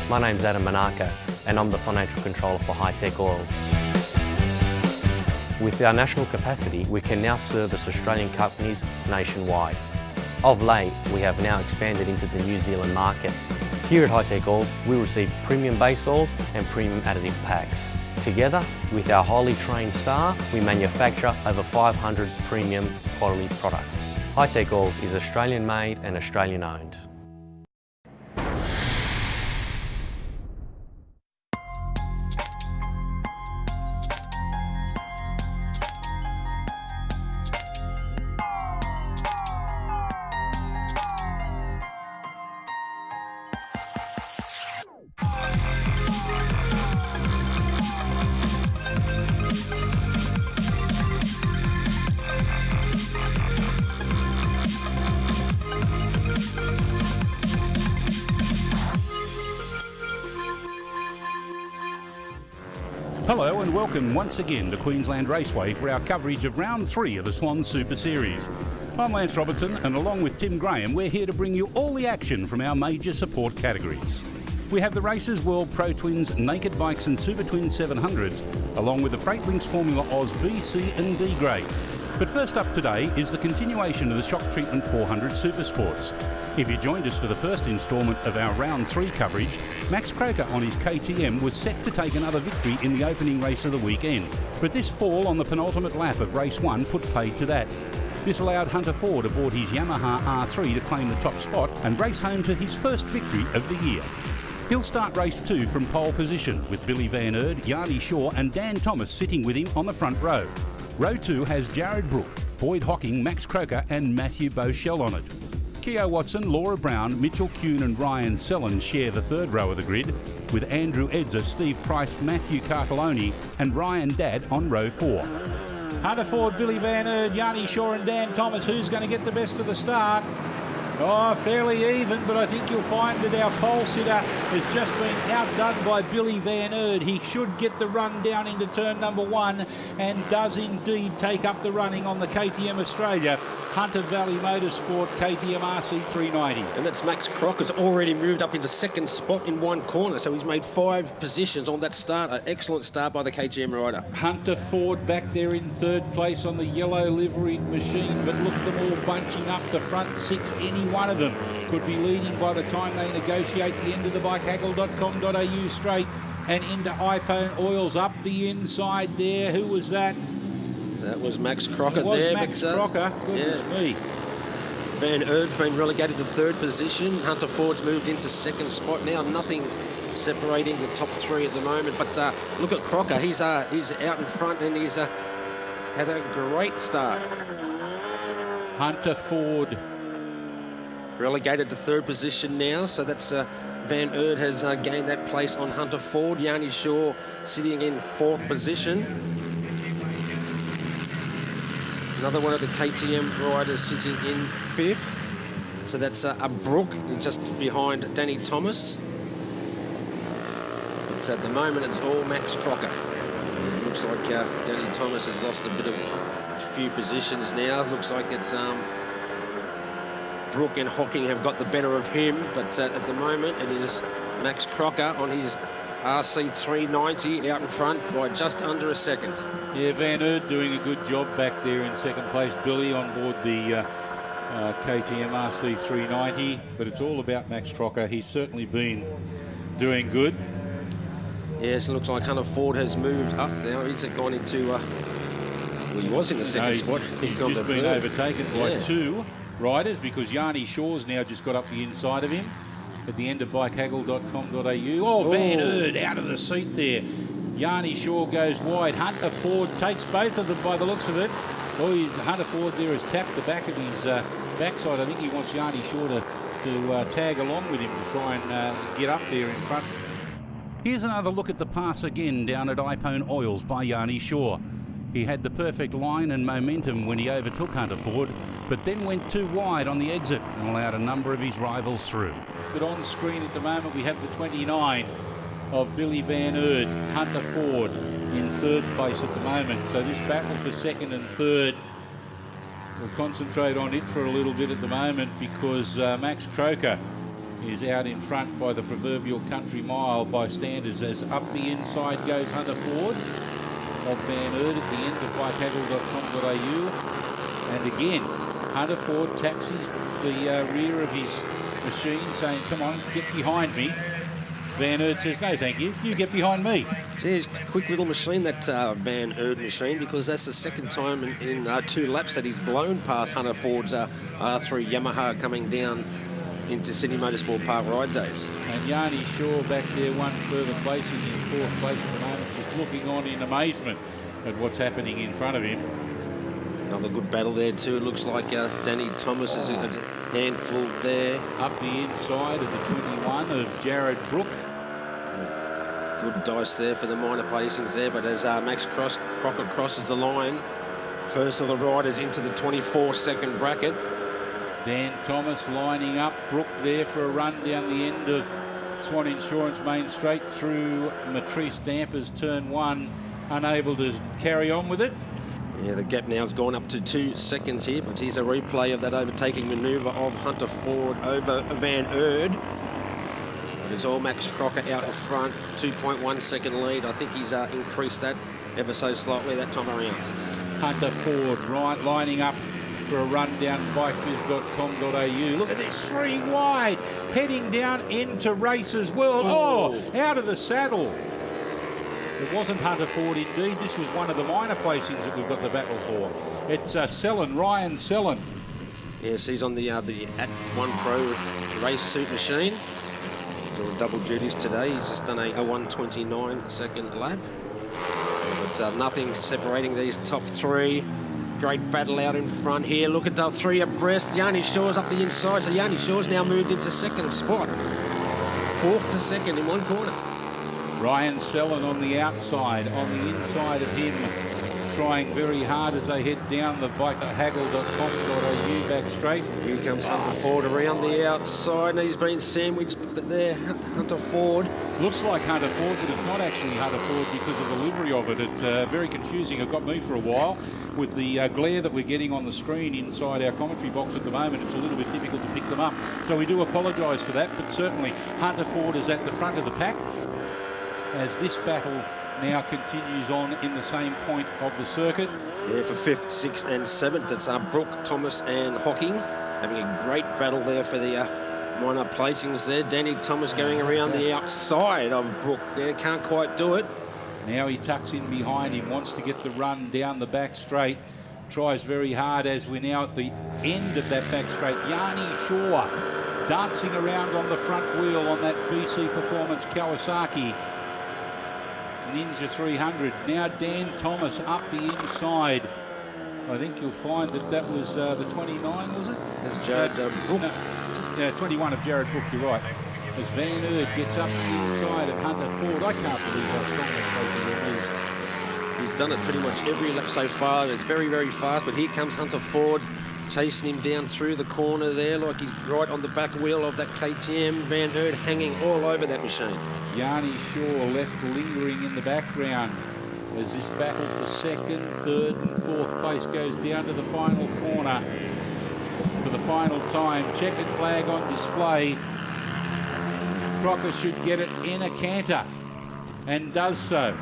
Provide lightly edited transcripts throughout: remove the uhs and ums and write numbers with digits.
My name's Adam Manaka and I'm the Financial Controller for High Tech Oils. With our national capacity, we can now service Australian companies nationwide. Of late, we have now expanded into the New Zealand market. Here at High Tech Oils, we receive premium base oils and premium additive packs. Together, with our highly trained staff, we manufacture over 500 premium quality products. High Tech Oils is Australian made and Australian owned. Hello and welcome once again to Queensland Raceway for our coverage of round 3 of the Swann Super Series. I'm Lance Robertson and along with Tim Graham we're here to bring you all the action from our major support categories. We have the Racers World Pro Twins Naked Bikes and Super Twins 700s along with the Freight Links Formula Oz B, C and D grade. But first up today is the continuation of the Shock Treatment 400 Supersports. If you joined us for the first instalment of our round 3 coverage, Max Croker on his KTM was set to take another victory in the opening race of the weekend. But this fall on the penultimate lap of race 1 put paid to that. This allowed Hunter Ford aboard his Yamaha R3 to claim the top spot and race home to his first victory of the year. He'll start race 2 from pole position with Billy Van Erd, Yarnie Shaw and Dan Thomas sitting with him on the front row. Row 2 has Jared Brook, Boyd Hocking, Max Croker and Matthew Beauchelle on it. Keogh Watson, Laura Brown, Mitchell Kuhn and Ryan Sellen share the third row of the grid, with Andrew Edzer, Steve Price, Matthew Cartoloni and Ryan Dadd on row 4. Hunter Ford, Billy Van Erd, Yarnie Shaw and Dan Thomas, who's going to get the best of the start? Oh, fairly even, but I think you'll find that our pole sitter has just been outdone by Billy Van Erd. He should get the run down into turn number 1 and does indeed take up the running on the KTM Australia Hunter Valley Motorsport KTM RC390. And that's Max Crocker's already moved up into second spot in one corner, so he's made 5 positions on that start. An excellent start by the KTM rider. Hunter Ford back there in third place on the yellow liveried machine, but look at them all bunching up the front 6. Any one of them could be leading by the time they negotiate the end of the bikehaggle.com.au straight and into iPone Oils up the inside there. Who was that? That was Max Crocker. It was there. Max Crocker. Goodness me. Van Erd's been relegated to third position. Hunter Ford's moved into second spot now. Nothing separating the top 3 at the moment. But look at Crocker. He's out in front and he's had a great start. Hunter Ford relegated to third position now. So that's Van Erd has gained that place on Hunter Ford. Yarnie Shaw sitting in 4th position. Another one of the KTM riders sitting in 5th. So that's a Brook just behind Danny Thomas. But at the moment it's all Max Crocker. It looks like Danny Thomas has lost a few positions now. It looks like it's Brook and Hocking have got the better of him. But at the moment it is Max Crocker on his RC390 out in front by just under a second. Yeah, Van Erd doing a good job back there in second place. Billy on board the KTM RC390, but it's all about Max Crocker. He's certainly been doing good. Yes, it looks like Hunter Ford has moved up now. He's gone into, well, he was in the second spot. He's gone just to been third. overtaken by 2 riders because Yarnie Shaw's now just got up the inside of him at the end of bikehaggle.com.au. Oh, Van Erd out of the seat there. Yarnie Shaw goes wide. Hunter Ford takes both of them by the looks of it. Oh, Hunter Ford there has tapped the back of his backside. I think he wants Yarnie Shaw to tag along with him to try and get up there in front. Here's another look at the pass again down at iPone Oils by Yarnie Shaw. He had the perfect line and momentum when he overtook Hunter Ford, but then went too wide on the exit and allowed a number of his rivals through. But on screen at the moment we have the 29 of Billy Van Erd, Hunter Ford in third place at the moment. So this battle for second and third, we'll concentrate on it for a little bit at the moment because Max Croker is out in front by the proverbial country mile by standards, as up the inside goes Hunter Ford of Van Erd at the end of bikehaggle.com.au. And again, Hunter Ford taps the rear of his machine saying, come on, get behind me. Van Erd says, no thank you, you get behind me. Geez, quick little machine, that Van Erd machine, because that's the second time in 2 laps that he's blown past Hunter Ford's R3 Yamaha coming down into Sydney Motorsport Park ride days. And Yanni Shaw back there, one further placing in 4th place at the moment, just looking on in amazement at what's happening in front of him. Another good battle there too. It looks like Danny Thomas is a handful there. Up the inside of the 21 of Jared Brook. Good dice there for the minor placings there, but as Max Crocker crosses the line, first of the riders into the 24-second bracket. Dan Thomas lining up, Brook there for a run down the end of Swann Insurance Main Straight through Matrice Dampers turn 1, unable to carry on with it. Yeah, the gap now has gone up to 2 seconds here, but here's a replay of that overtaking manoeuvre of Hunter Ford over Van Erd. But it's all Max Crocker out in front, 2.1 second lead. I think he's increased that ever so slightly that time around. Hunter Ford lining up for a run down bikebiz.com.au. Look at this, 3 wide, heading down into Races World. Oh, out of the saddle. It wasn't Hunter Ford indeed. This was one of the minor placings that we've got the battle for. It's Ryan Sellen. Yes, he's on the @1 Pro race suit machine. Doing double duties today. He's just done a 1:29 second lap. But nothing separating these top 3. Great battle out in front here. Look at the 3 abreast. Yanni Shaw's up the inside. So Yanni Shaw's now moved into 2nd spot. 4th to 2nd in 1 corner. Ryan Sellen on the outside, on the inside of him, trying very hard as they head down the bikehaggle.com.au back straight. Here comes Hunter Ford around the outside, and he's been sandwiched there, Hunter Ford. Looks like Hunter Ford, but it's not actually Hunter Ford because of the livery of it. It's very confusing. It got me for a while. With the glare that we're getting on the screen inside our commentary box at the moment, it's a little bit difficult to pick them up. So we do apologise for that, but certainly Hunter Ford is at the front of the pack as this battle now continues on in the same point of the circuit. Yeah, for 5th, 6th and 7th, it's Brook, Thomas and Hocking having a great battle there for the minor placings there. Danny Thomas going around the outside of Brook there, can't quite do it. Now he tucks in behind him, wants to get the run down the back straight, tries very hard as we're now at the end of that back straight. Yanni Shaw dancing around on the front wheel on that BC Performance Kawasaki Ninja 300. Now Dan Thomas up the inside. I think you'll find that was the 29, was it? That's Jared Brook. Yeah, 21 of Jared Brook, you're right. As Van Erd gets up the inside of Hunter Ford. I can't believe how strong that program is. He's done it pretty much every lap so far. It's very, very fast, but here comes Hunter Ford chasing him down through the corner there like he's right on the back wheel of that KTM. Van Erd hanging all over that machine. Yanni Shaw left lingering in the background as this battle for 2nd, 3rd and 4th place goes down to the final corner for the final time. Checkered flag on display. Crocker should get it in a canter and does so.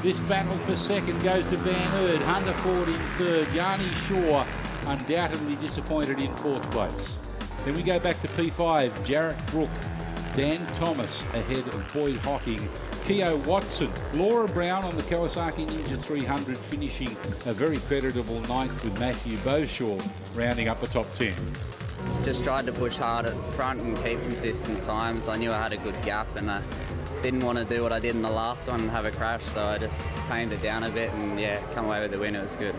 This battle for 2nd goes to Van Erd, Hunter Ford in 3rd, Yanni Shaw undoubtedly disappointed in 4th place. Then we go back to P5, Jarrett Brook, Dan Thomas ahead of Boyd Hocking, Keogh Watson, Laura Brown on the Kawasaki Ninja 300 finishing a very creditable 9th with Matthew Beaushaw rounding up the top 10. Just tried to push hard at front and keep consistent times. I knew I had a good gap and I didn't want to do what I did in the last one and have a crash, so I just tamed it down a bit and yeah, come away with the win. It was good.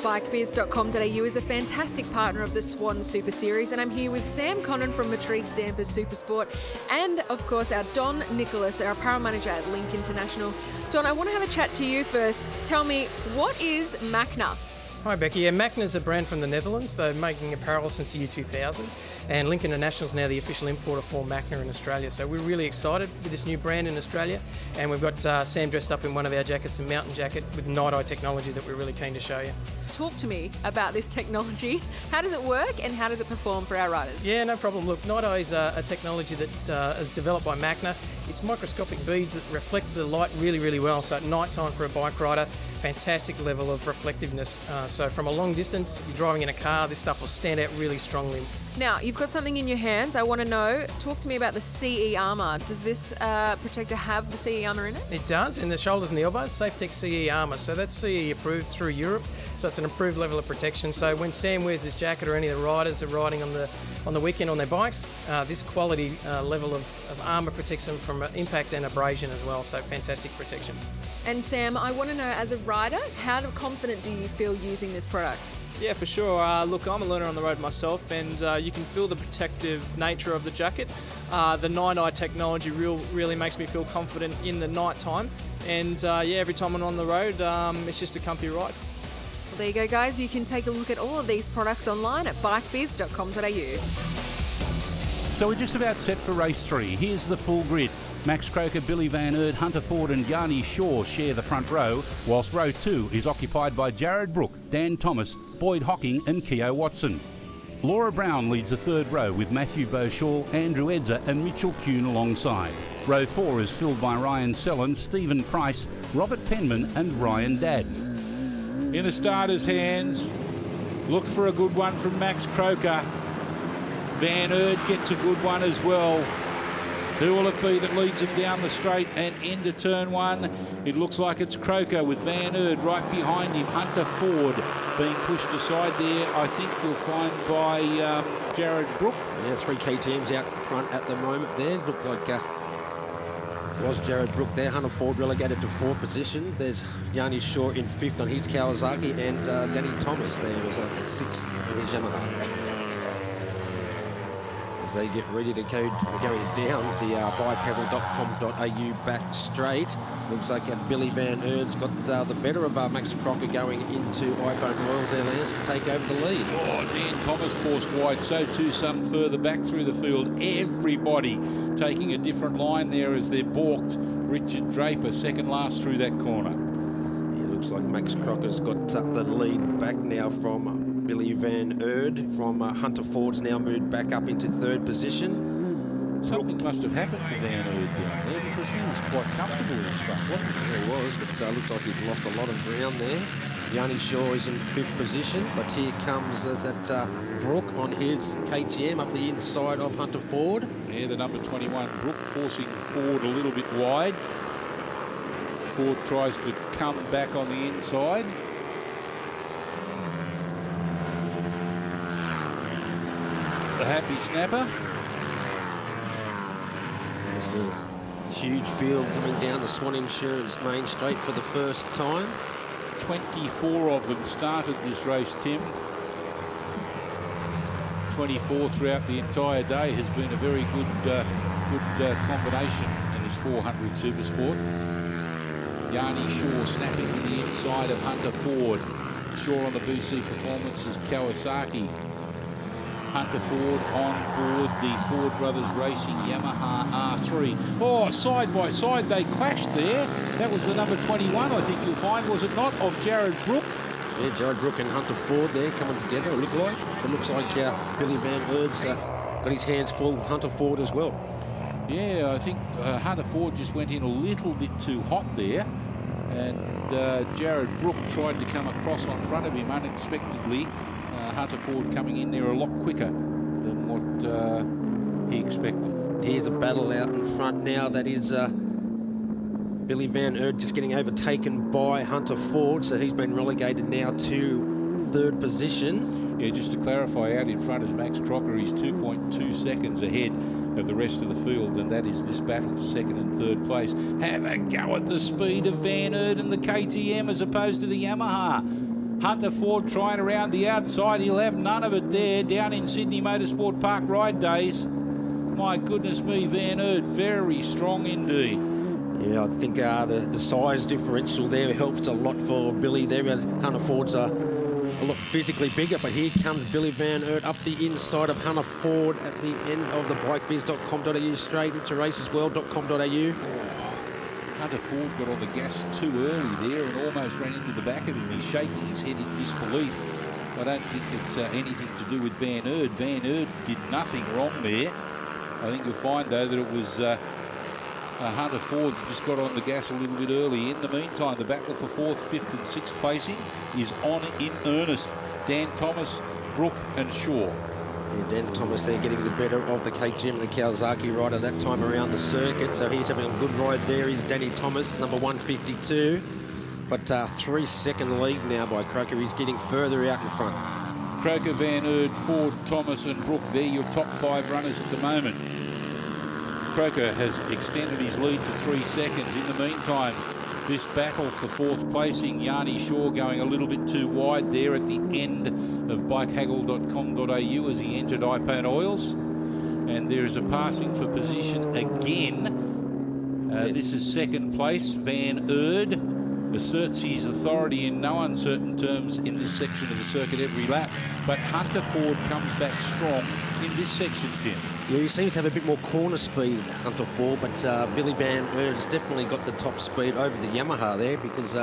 Bikebiz.com.au is a fantastic partner of the Swann Super Series, and I'm here with Sam Connon from Matrice Dampers Supersport and, of course, our Don Nicholas, our apparel manager at Link International. Don, I want to have a chat to you first. Tell me, what is Macna? Hi Becky, yeah, Macna is a brand from the Netherlands. They're making apparel since the year 2000 and Link International is now the official importer for Macna in Australia. So we're really excited with this new brand in Australia, and we've got Sam dressed up in one of our jackets, a mountain jacket with night eye technology that we're really keen to show you. talk to me about this technology. How does it work and how does it perform for our riders? Yeah, no problem. Look, Night Eye is a technology that is developed by Magna. It's microscopic beads that reflect the light really, really well. So at night time for a bike rider, fantastic level of reflectiveness. So from a long distance, you're driving in a car, this stuff will stand out really strongly. Now, you've got something in your hands. I want to know, talk to me about the CE armour. Does this protector have the CE armour in it? It does, in the shoulders and the elbows, SafeTech CE armour. So that's CE approved through Europe, so it's an improved level of protection. So when Sam wears this jacket or any of the riders are riding on the weekend on their bikes, this quality level of armour protects them from impact and abrasion as well, so fantastic protection. And Sam, I want to know, as a rider, how confident do you feel using this product? Yeah, for sure. Look, I'm a learner on the road myself, and you can feel the protective nature of the jacket. The Night Eye technology really makes me feel confident in the night time. And every time I'm on the road, it's just a comfy ride. Well, there you go, guys. You can take a look at all of these products online at bikebiz.com.au. So we're just about set for race 3. Here's the full grid. Max Croker, Billy Van Eerd, Hunter Ford and Yanni Shaw share the front row, whilst row 2 is occupied by Jared Brook, Dan Thomas, Boyd Hocking and Keogh Watson. Laura Brown leads the third row with Matthew Beauchall, Andrew Edzer and Mitchell Kuhn alongside. Row 4 is filled by Ryan Sellen, Stephen Price, Robert Penman and Ryan Dadd. In the starter's hands, look for a good one from Max Croker. Van Eerd gets a good one as well. Who will it be that leads him down the straight and into turn 1? It looks like it's Croker with Van Eerd right behind him. Hunter Ford being pushed aside there, I think you'll find by Jared Brook. Yeah, 3 KTMs out front at the moment there. Looked like was Jared Brook there. Hunter Ford relegated to 4th position. There's Yanni Shaw in 5th on his Kawasaki, and Danny Thomas there was 6th on his Yamaha. As they get ready to go going down the bikeherald.com.au back straight. Looks like Billy Van Eerd's got the better of Max Crocker going into iBone Royals there, Lance, to take over the lead. Oh, Dan Thomas forced wide, so too some further back through the field. Everybody taking a different line there as they're balked. Richard Draper second last through that corner. It looks like Max Crocker's got the lead back now from Billy Van Eerd. From Hunter Ford's now moved back up into 3rd position. Something must have happened to Van Eerd down there, because he was quite comfortable in front, wasn't he? Yeah, he was, but looks like he's lost a lot of ground there. Yanni Shaw is in 5th position, but here comes that Brook on his KTM up the inside of Hunter Ford. Yeah, the number 21 Brook forcing Ford a little bit wide. Ford tries to come back on the inside. The happy snapper. There's the huge field coming down the Swann Insurance main straight for the first time. 24 of them started this race, Tim. 24 throughout the entire day has been a very good combination in this 400 Supersport. Yanni Shaw snapping to the inside of Hunter Ford. Shaw on the BC Performance's Kawasaki. Hunter Ford on board the Ford Brothers Racing Yamaha R3. Oh, side by side they clashed there. That was the number 21, I think you'll find, was it not, of Jared Brook? Yeah, Jared Brook and Hunter Ford there coming together, it looks like Billy Van Eerd's got his hands full with Hunter Ford as well. Yeah, I think Hunter Ford just went in a little bit too hot there, and Jared Brook tried to come across on front of him unexpectedly. Hunter Ford coming in there a lot quicker than what he expected. Here's a battle out in front now. That is Billy Van Eerd just getting overtaken by Hunter Ford, so he's been relegated now to 3rd position. Yeah, just to clarify, out in front is Max Crocker. He's 2.2 seconds ahead of the rest of the field, and that is this battle for 2nd and 3rd place. Have a go at the speed of Van Eerd and the KTM as opposed to the Yamaha. Hunter Ford trying around the outside. He'll have none of it there down in Sydney Motorsport Park ride days. My goodness me, Van Eerd, very strong indeed. Yeah, I think the size differential there helps a lot for Billy there. Hunter Ford's a lot physically bigger, but here comes Billy Van Eerd up the inside of Hunter Ford at the end of the bikebiz.com.au straight into racesworld.com.au. Hunter Ford got on the gas too early there and almost ran into the back of him. He's shaking his head in disbelief. I don't think it's anything to do with Van Erd. Van Erd did nothing wrong there. I think you'll find, though, that it was Hunter Ford that just got on the gas a little bit early. In the meantime, the battle for 4th, 5th and 6th placing is on in earnest. Dan Thomas, Brook and Shaw. Yeah, Dan Thomas there getting the better of the KTM, the Kawasaki rider that time around the circuit. So he's having a good ride there. He's Danny Thomas, number 152. But 3-second lead now by Croker. He's getting further out in front. Croker, Van Erd, Ford, Thomas and Brook. They're your top 5 runners at the moment. Croker has extended his lead to 3 seconds. In the meantime, this battle for 4th placing, Yanni Shaw going a little bit too wide there at the end of bikehaggle.com.au as he entered Ipone Oils. And there is a passing for position again. This is 2nd place. Van Erd asserts his authority in no uncertain terms in this section of the circuit every lap. But Hunter Ford comes back strong in this section, Tim. Yeah, he seems to have a bit more corner speed, Hunter Ford, but Billy Van Erd has definitely got the top speed over the Yamaha there, because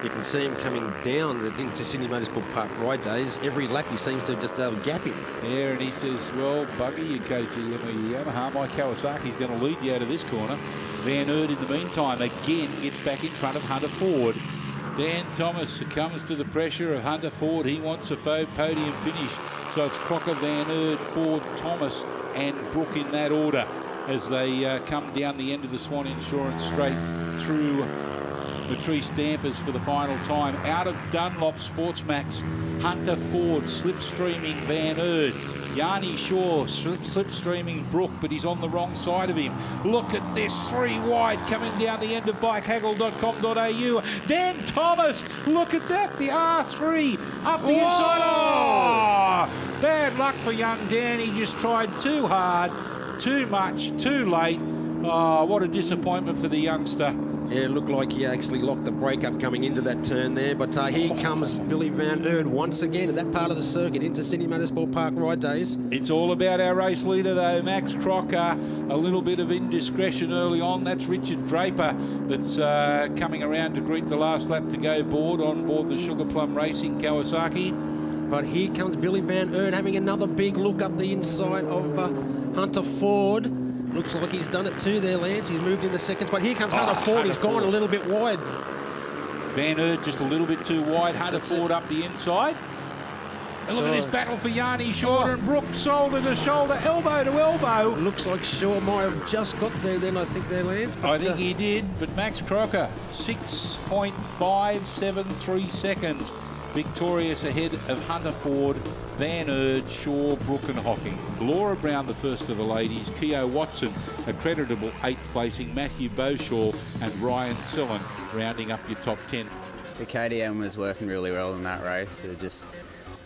you can see him coming down into Sydney Motorsport Park ride days. Every lap he seems to just gap him. Yeah, and he says, well, bugger your KTM or your Yamaha, my Kawasaki's going to lead you out of this corner. Van Erd, in the meantime, again gets back in front of Hunter Ford. Dan Thomas succumbs to the pressure of Hunter Ford. He wants a podium finish. So it's Crocker, Van Erd, Ford, Thomas and Brook in that order as they come down the end of the Swann Insurance straight through Matrice Dampers for the final time. Out of Dunlop Sportsmax, Hunter Ford slipstreaming Van Erd. Yanni Shaw slipstreaming Brook, but he's on the wrong side of him. Look at this, 3 wide coming down the end of bikehaggle.com.au. Dan Thomas, look at that, the R3 up the inside. Oh, bad luck for young Dan. He just tried too hard, too much, too late. Oh, what a disappointment for the youngster. Yeah, it looked like he actually locked the brake up coming into that turn there. But here comes Billy Van Erd once again at that part of the circuit into Sydney Motorsport Park ride days. It's all about our race leader, though, Max Crocker. A little bit of indiscretion early on. That's Richard Draper that's coming around to greet the last lap to go on board the Sugar Plum Racing Kawasaki. But here comes Billy Van Erd having another big look up the inside of Hunter Ford. Looks like he's done it too there, Lance. He's moved into 2nd spot. Here comes Hunter Ford. He's gone a little bit wide. Van Erd just a little bit too wide. Hunter Ford up the inside. And look at this battle for Yanni Shaw and Brook, shoulder to shoulder, elbow to elbow. Looks like Shaw might have just got there then, I think, there, Lance. But, I think he did, but Max Crocker, 6.573 seconds. Victorious ahead of Hunter Ford, Van Erd, Shaw, Brook and Hocking. Laura Brown, the first of the ladies. Keogh Watson, a creditable 8th placing. Matthew Beaushaw and Ryan Sellen rounding up your top 10. The KTM was working really well in that race. It just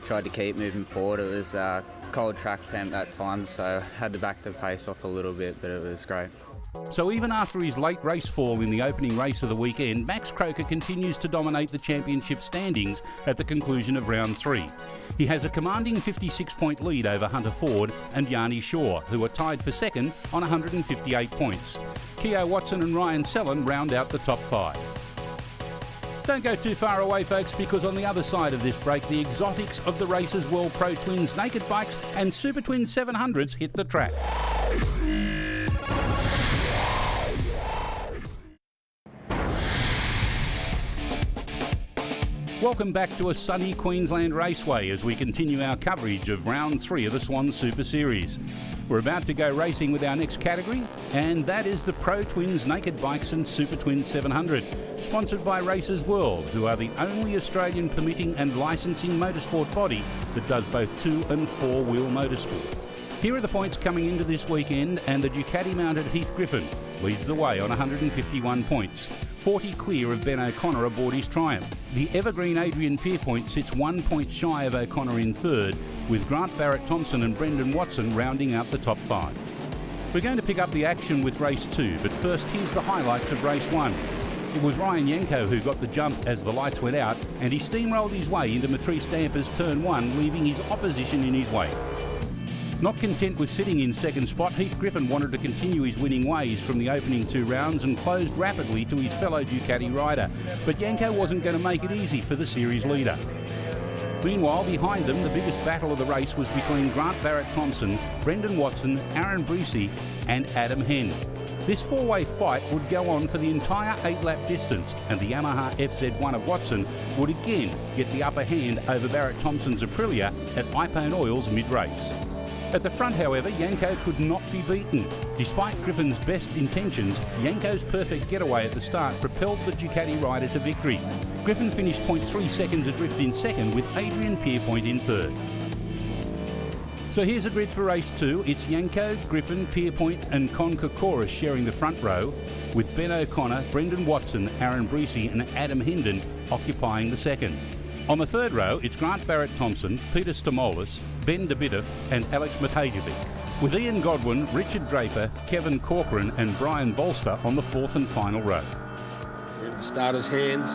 tried to keep moving forward. It was cold track temp that time, so had to back the pace off a little bit, but it was great. So even after his late race fall in the opening race of the weekend, Max Croker continues to dominate the championship standings at the conclusion of round 3. He has a commanding 56-point lead over Hunter Ford and Yanni Shaw, who are tied for 2nd on 158 points. Keogh Watson and Ryan Sellen round out the top 5. Don't go too far away, folks, because on the other side of this break, the exotics of the races World Pro Twins Naked Bikes and Super Twin 700s hit the track. Welcome back to a sunny Queensland Raceway as we continue our coverage of round 3 of the Swann Super Series. We're about to go racing with our next category, and that is the Pro Twins Naked Bikes and Super Twin 700, sponsored by Racers World, who are the only Australian permitting and licensing motorsport body that does both 2- and 4-wheel motorsport. Here are the points coming into this weekend, and the Ducati-mounted Heath Griffin leads the way on 151 points, 40 clear of Ben O'Connor aboard his Triumph. The evergreen Adrian Pierpoint sits 1 point shy of O'Connor in 3rd, with Grant Barrett-Thompson and Brendan Watson rounding out the top 5. We're going to pick up the action with race 2, but first here's the highlights of race 1. It was Ryan Yanko who got the jump as the lights went out, and he steamrolled his way into Matrice Dampers turn 1, leaving his opposition in his wake. Not content with sitting in second spot, Heath Griffin wanted to continue his winning ways from the opening 2 rounds and closed rapidly to his fellow Ducati rider. But Yanko wasn't going to make it easy for the series leader. Meanwhile, behind them, the biggest battle of the race was between Grant Barrett-Thompson, Brendan Watson, Aaron Breesy and Adam Henn. This 4-way fight would go on for the entire 8-lap distance, and the Yamaha FZ1 of Watson would again get the upper hand over Barrett-Thompson's Aprilia at Ipone Oil's mid-race. At the front, however, Yanko could not be beaten. Despite Griffin's best intentions, Yanko's perfect getaway at the start propelled the Ducati rider to victory. Griffin finished 0.3 seconds adrift in second, with Adrian Pierpoint in third. So here's a grid for race 2. It's Yanko, Griffin, Pierpoint and Con Kokoris sharing the front row, with Ben O'Connor, Brendan Watson, Aaron Breesy and Adam Hendon occupying the second. On the third row, it's Grant Barrett-Thompson, Peter Stamolis, Ben Dabidoff and Alex Matajevic, with Ian Godwin, Richard Draper, Kevin Corcoran and Brian Bolster on the fourth and final row. In the starters' hands,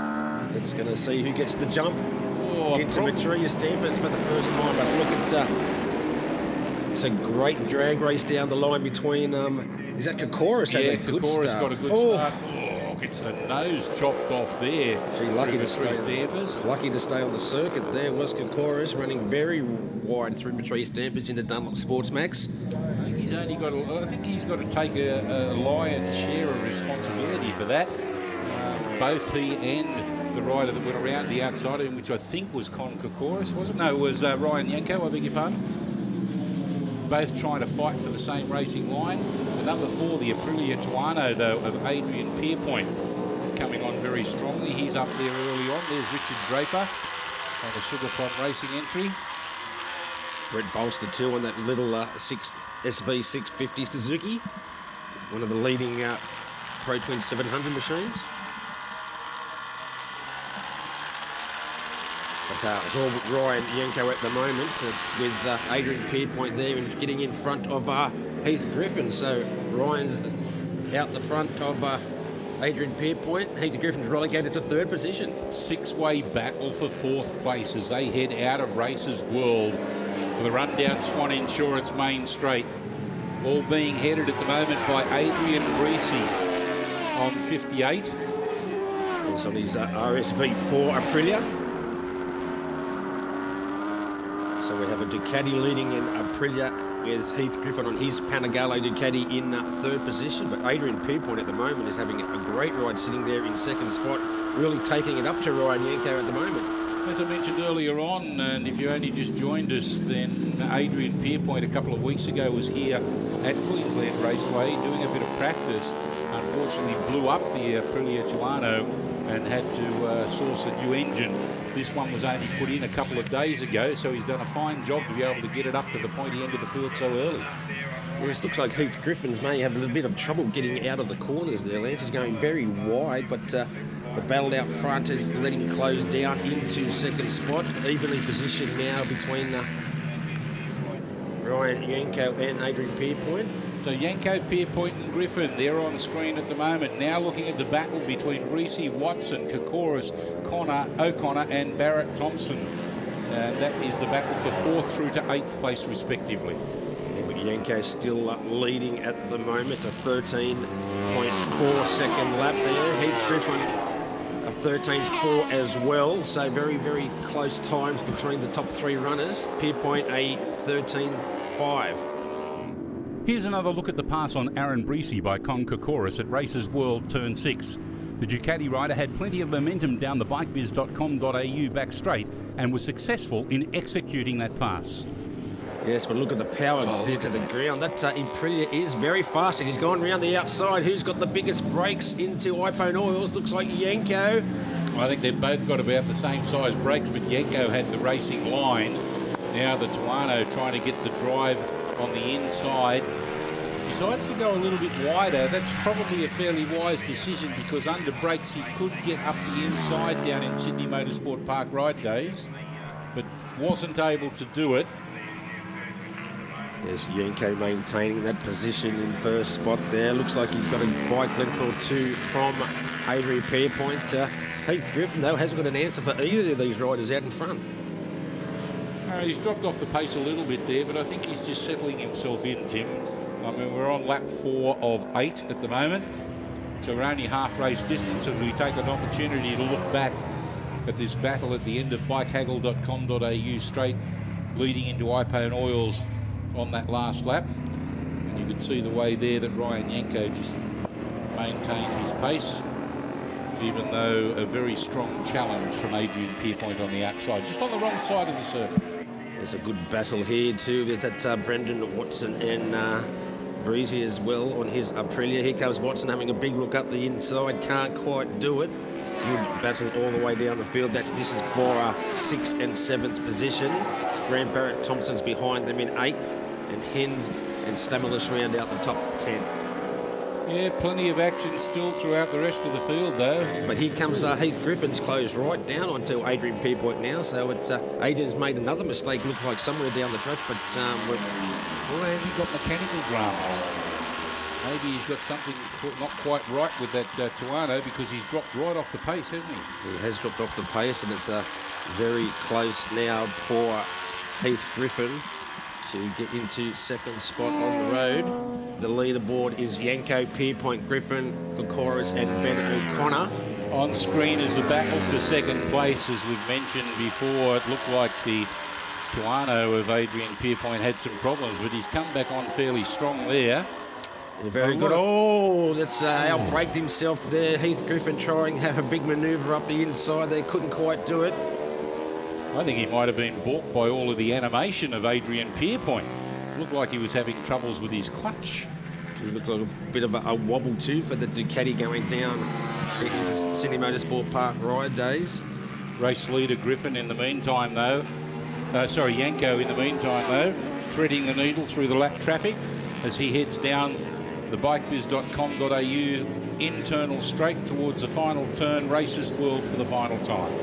it's going to see who gets the jump into Matrius Dampers for the first time. But look at it's a great drag race down the line between, is that Kokoris? Yeah, Kokoris got a good start. Oh, gets the nose chopped off there. Gee, lucky to stay on the circuit there was Kokoris, running very wide through Matrice Dampers into Dunlop Sports Max. I think he's got to take a lion's share of responsibility for that. Both he and the rider that went around the outside of him, which I think was Con Kokoris, was it? No, it was Ryan Yanko, I beg your pardon. Both trying to fight for the same racing line. The number 4, the Aprilia Tuono, though, of Adrian Pierpoint, coming on very strongly. He's up there early on. There's Richard Draper on the Sugar Plum Racing entry. Brett Bolster too on that little SV650 Suzuki, one of the leading Pro Twin 700 machines. But it's all Ryan Yanko at the moment, with Adrian Pierpoint there and getting in front of Heath Griffin. So Ryan's out the front of Adrian Pierpoint. Heath Griffin's relegated to third position. 6-way battle for 4th place as they head out of Races World for the rundown Swann Insurance Main Straight. All being headed at the moment by Adrian Breesy on 58. He's on his RSV4 Aprilia. So we have a Ducati leading in Aprilia with Heath Griffin on his Panigale Ducati in third position. But Adrian Pierpoint at the moment is having a great ride sitting there in second spot, really taking it up to Ryan Yanko at the moment. As I mentioned earlier on, and if you only just joined us, then Adrian Pierpoint a couple of weeks ago was here at Queensland Raceway doing a bit of practice. Unfortunately blew up the Aprilia Tuono and had to source a new engine. This one was only put in a couple of days ago, so he's done a fine job to be able to get it up to the pointy end of the field so early. Well, it looks like Heath Griffins may have a little bit of trouble getting out of the corners there. Lance is going very wide, but the battle out front is letting him close down into second spot. Evenly positioned now between Ryan Yanko and Adrian Pierpoint. So Yanko, Pierpoint and Griffin, they're on screen at the moment. Now looking at the battle between Breesy, Watson, Kokoris, O'Connor and Barrett-Thompson. That is the battle for 4th through to 8th place respectively. Yeah, but Yanko still leading at the moment, a 13.4 second lap there. Heath Griffin a 13.4 as well, so very, very close times between the top 3 runners. Pierpoint a 13.5. Here's another look at the pass on Aaron Breesy by Con Kokoris at Races World Turn 6. The Ducati rider had plenty of momentum down the bikebiz.com.au back straight and was successful in executing that pass. Yes, but look at the power there to the ground. That Aprilia is very fast, and he's gone round the outside. Who's got the biggest brakes into Ipone Oils? Looks like Yanko. I think they've both got about the same size brakes, but Yanko had the racing line. Now the Tuono trying to get the drive on the inside. Decides to go a little bit wider. That's probably a fairly wise decision because under brakes he could get up the inside down in Sydney Motorsport Park ride days, but wasn't able to do it. There's Yanko maintaining that position in first spot there. Looks like he's got a bike length or 2 from Adrian Pierpoint. Heath Griffin, though, hasn't got an answer for either of these riders out in front. He's dropped off the pace a little bit there, but I think he's just settling himself in, Tim. I mean, we're on lap 4 of 8 at the moment, so we're only half race distance. If we take an opportunity to look back at this battle at the end of bikehaggle.com.au straight leading into iPone Oils on that last lap, and you could see the way there that Ryan Yanko just maintained his pace, even though a very strong challenge from Adrian Pierpoint on the outside, just on the wrong side of the circuit. There's a good battle here too. There's that Brendan Watson and Breezy as well on his Aprilia. Here comes Watson having a big look up the inside, can't quite do it. Good battle all the way down the field. This is for 6th and 7th position. Grant Barrett Thompson's behind them in 8th, and Hind and Stamoulis round out the top 10. Yeah, plenty of action still throughout the rest of the field, though. But here comes Heath Griffin's closed right down onto Adrian Pierpoint now. So it's Adrian's made another mistake, look like somewhere down the track. But or has he got mechanical dramas? Maybe he's got something not quite right with that Tuano, because he's dropped right off the pace, hasn't he? He has dropped off the pace, and it's very close now for Heath Griffin to get into 2nd spot on the road. The leaderboard is Yanko, Pierpoint, Griffin, Kokoris and Ben O'Connor. On screen is the battle for 2nd place. As we've mentioned before, it looked like the Tuano of Adrian Pierpoint had some problems, but he's come back on fairly strong there. Very good. Oh, that's outbraked himself there. Heath Griffin trying to have a big manoeuvre up the inside there, couldn't quite do it. I think he might have been balked by all of the animation of Adrian Pierpoint. Looked like he was having troubles with his clutch. It looked like a bit of a wobble too for the Ducati going down into Sydney Motorsport Park ride days. Race leader Griffin in the meantime though, Yanko in the meantime though, threading the needle through the lap traffic as he heads down the bikebiz.com.au internal straight towards the final turn, Races World for the final time.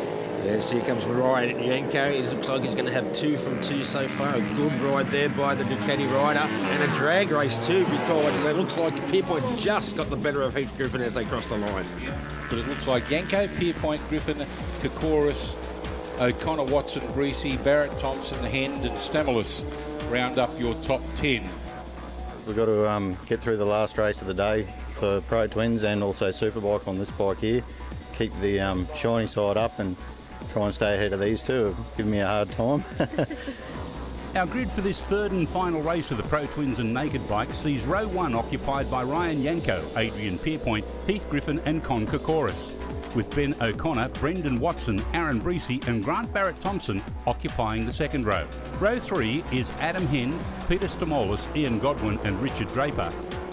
Yes, here comes Ryan Yanko. It looks like he's going to have 2 from 2 so far. A good ride there by the Ducati rider, and a drag race too, because it looks like Pierpoint just got the better of Heath Griffin as they cross the line. But it looks like Yanko, Pierpoint, Griffin, Kokoris, O'Connor, Watson, Breesy, Barrett, Thompson, Hend and Stamoulis round up your top 10. We've got to get through the last race of the day for Pro Twins and also Superbike on this bike here. Keep the shiny side up and try and stay ahead of these two. Give me a hard time. Our grid for this 3rd and final race of the Pro Twins and Naked Bikes sees row 1 occupied by Ryan Yanko, Adrian Pierpoint, Heath Griffin and Con Kokoris, with Ben O'Connor, Brendan Watson, Aaron Breesy and Grant Barrett Thompson occupying the 2nd row. Row 3 is Adam Hind, Peter Stamoulis, Ian Godwin and Richard Draper,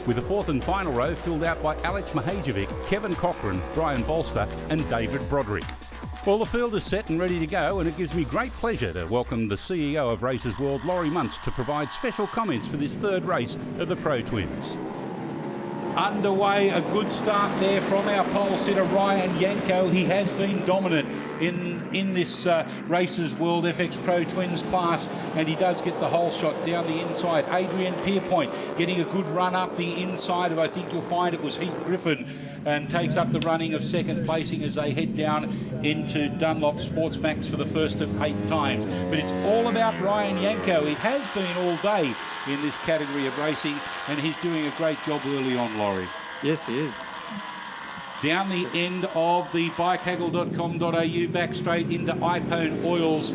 with the 4th and final row filled out by Alex Mahajevic, Kevin Cochran, Brian Bolster and David Broderick. Well, the field is set and ready to go, and it gives me great pleasure to welcome the CEO of Races World, Laurie Muntz, to provide special comments for this 3rd race of the Pro Twins. Underway, a good start there from our pole sitter Ryan Yanko. He has been dominant in this Races World FX Pro Twins class, and he does get the whole shot down the inside. Adrian Pierpoint getting a good run up the inside of, I think you'll find it was Heath Griffin, and takes up the running of 2nd placing as they head down into Dunlop Sportsmax for the first of 8 times. But it's all about Ryan Yanko. It has been all day in this category of racing, and he's doing a great job early on, Laurie. Yes, he is. Down the end of the bikehaggle.com.au, back straight into iPone Oils.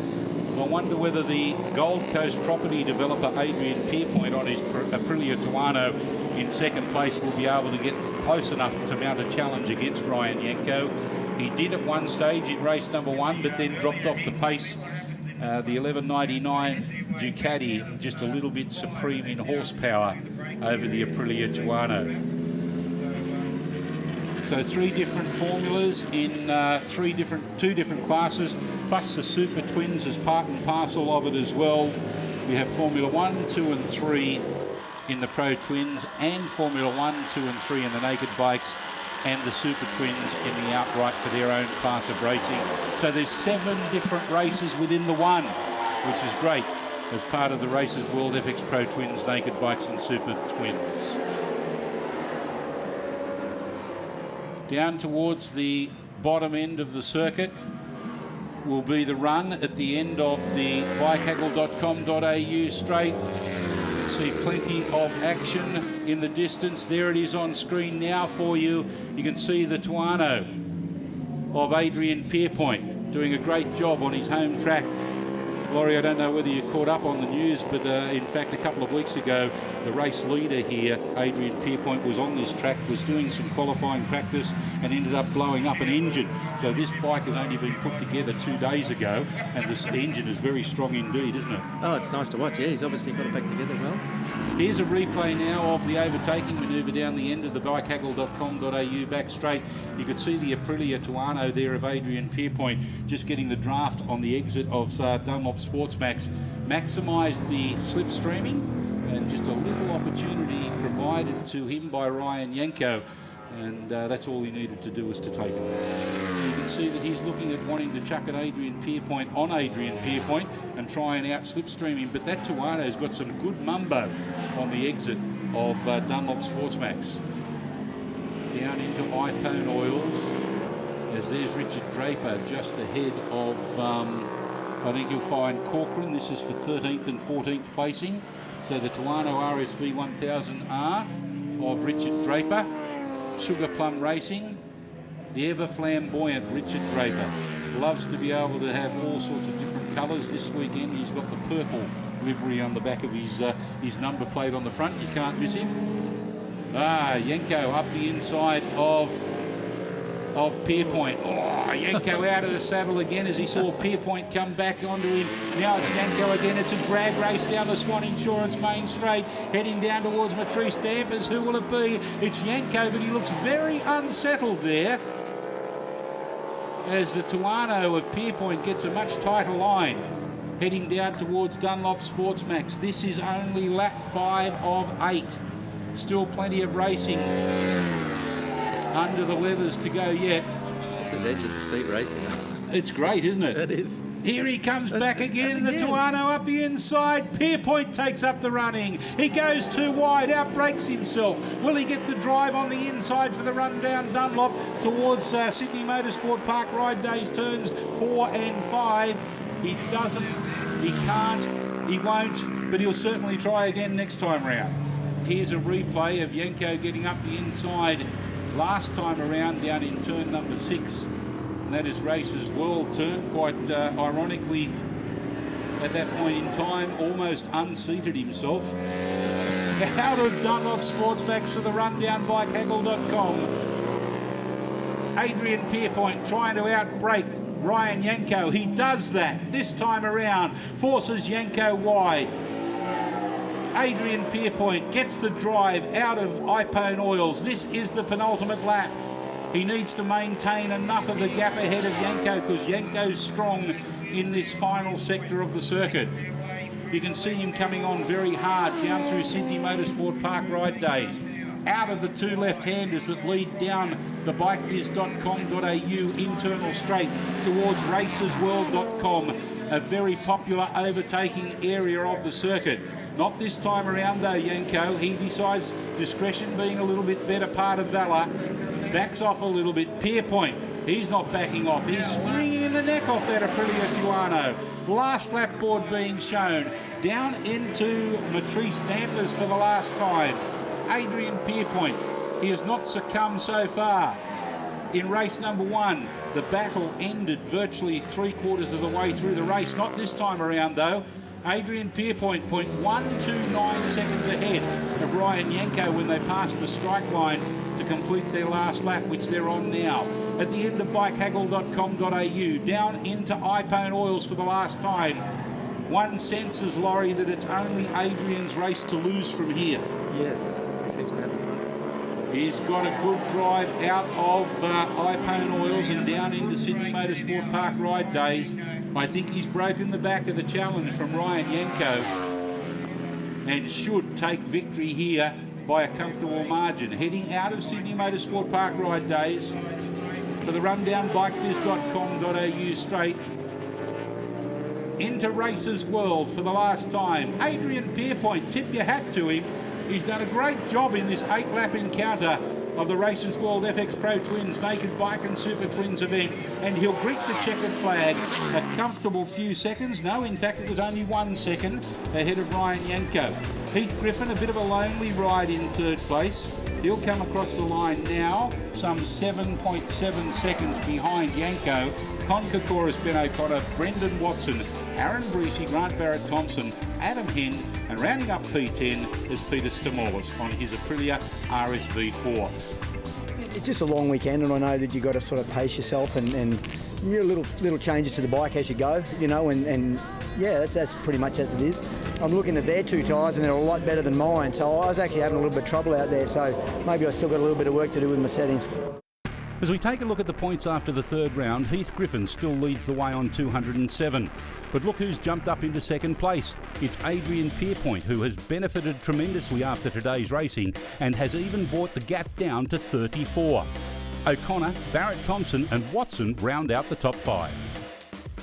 I wonder whether the Gold Coast property developer Adrian Pierpoint on his Aprilia Tuano in 2nd place will be able to get close enough to mount a challenge against Ryan Yanko. He did at one stage in race number 1, but then dropped off the pace. The 1199 Ducati just a little bit supreme in horsepower over the Aprilia Tuano. So 3 different formulas in 2 different classes, plus the Super Twins as part and parcel of it as well. We have Formula 1, 2 and 3 in the Pro Twins, and Formula 1, 2 and 3 in the Naked Bikes, and the Super Twins in the outright for their own class of racing. So there's 7 different races within the one, which is great, as part of the Races World FX Pro Twins, Naked Bikes and Super Twins. Down towards the bottom end of the circuit, will be the run at the end of the bikehaggle.com.au straight. See plenty of action in the distance. There it is on screen now for you. You can see the Tuano of Adrian Pierpoint doing a great job on his home track. Laurie, I don't know whether you caught up on the news, but in fact a couple of weeks ago the race leader here, Adrian Pierpoint, was on this track, was doing some qualifying practice and ended up blowing up an engine. So this bike has only been put together 2 days ago, and this engine is very strong indeed, isn't it? Oh, it's nice to watch. Yeah, he's obviously got it back together well. Here's a replay now of the overtaking manoeuvre down the end of the bikehaggle.com.au back straight. You could see the Aprilia Tuano there of Adrian Pierpoint just getting the draft on the exit of Dunlop Sportsmax. Maximised the slipstreaming and just a little opportunity provided to him by Ryan Yanko, and that's all he needed to do was to take it. You can see that he's looking at wanting to chuck an Adrian Pierpoint on Adrian Pierpoint and try and out slipstream him, but that Tuano's got some good mumbo on the exit of Dunlop Sportsmax. Down into iPone Oils, as there's Richard Draper just ahead of, I think you'll find Corcoran. This is for 13th and 14th placing. So the Tuano RSV 1000R of Richard Draper. Sugar Plum Racing, the ever flamboyant Richard Draper. Loves to be able to have all sorts of different colours. This weekend he's got the purple livery on the back of his number plate on the front. You can't miss him. Yanko up the inside of Pierpoint. Oh, Yanko out of the saddle again as he saw Pierpoint come back onto him. Now it's Yanko again. It's a drag race down the Swann Insurance main straight, heading down towards Matrice Dampers. Who will it be? It's Yanko, but he looks very unsettled there as the Tuano of Pierpoint gets a much tighter line, heading down towards Dunlop Sportsmax. This is only lap 5 of 8. Still plenty of racing under the leathers to go yet. This is edge of the seat racing. It's great, isn't it? It is. Here he comes back again, the Tuano up the inside. Pierpoint takes up the running. He goes too wide, outbreaks himself. Will he get the drive on the inside for the run down Dunlop towards Sydney Motorsport Park Ride Days turns 4 and 5? He doesn't, he can't, he won't, but he'll certainly try again next time round. Here's a replay of Yanko getting up the inside last time around down in turn number 6. And that is Races World turn. Quite ironically, at that point in time, almost unseated himself. Out of Dunlop Sportsmax for the rundown by Kaggle.com. Adrian Pierpoint trying to outbreak Ryan Yanko. He does that this time around, forces Yanko wide. Adrian Pierpoint gets the drive out of iPone Oils. This is the penultimate lap. He needs to maintain enough of the gap ahead of Yanko because Yanko's strong in this final sector of the circuit. You can see him coming on very hard down through Sydney Motorsport Park Ride Days. Out of the 2 left-handers that lead down the bikebiz.com.au internal straight towards racesworld.com, a very popular overtaking area of the circuit. Not this time around though, Yanko. He decides discretion being a little bit better part of valour. Backs off a little bit. Pierpoint, he's not backing off. He's wringing the neck off that Aprilia Tuano. Last lap board being shown. Down into Matrice Dampers for the last time. Adrian Pierpoint, he has not succumbed so far. In race number 1, the battle ended virtually 3/4 of the way through the race. Not this time around though. Adrian Pierpoint 0.129 seconds ahead of Ryan Yanko when they passed the strike line to complete their last lap, which they're on now. At the end of bikehaggle.com.au, down into iPone Oils for the last time. One senses, Laurie, that it's only Adrian's race to lose from here. Yes, he seems to have the front. He's got a good drive out of iPone Oils and down into Sydney Motorsport Park Ride Days. I think he's broken the back of the challenge from Ryan Yanko and should take victory here by a comfortable margin. Heading out of Sydney Motorsport Park Ride Days for the rundown bikebiz.com.au straight into Races World for the last time. Adrian Pierpoint, tip your hat to him. He's done a great job in this 8-lap encounter of the Races World FX Pro Twins Naked Bike and Super Twins event, and he'll greet the checkered flag a comfortable few seconds. No, in fact, it was only 1 second ahead of Ryan Yanko. Heath Griffin, a bit of a lonely ride in third place. He'll come across the line now, some 7.7 seconds behind Yanko. Con Kokoris, Ben O'Connor, Brendan Watson, Aaron Breesy, Grant Barrett-Thompson, Adam Henn, and rounding up P10 is Peter Stamoulis on his Aprilia RSV4. It's just a long weekend, and I know that you've got to sort of pace yourself and little changes to the bike as you go, you know, and yeah, that's pretty much as it is. I'm looking at their two tyres and they're a lot better than mine, so I was actually having a little bit of trouble out there, so maybe I still got a little bit of work to do with my settings. As we take a look at the points after the third round, Heath Griffin still leads the way on 207. But look who's jumped up into second place. It's Adrian Pierpoint, who has benefited tremendously after today's racing and has even brought the gap down to 34. O'Connor, Barrett-Thompson and Watson round out the top 5.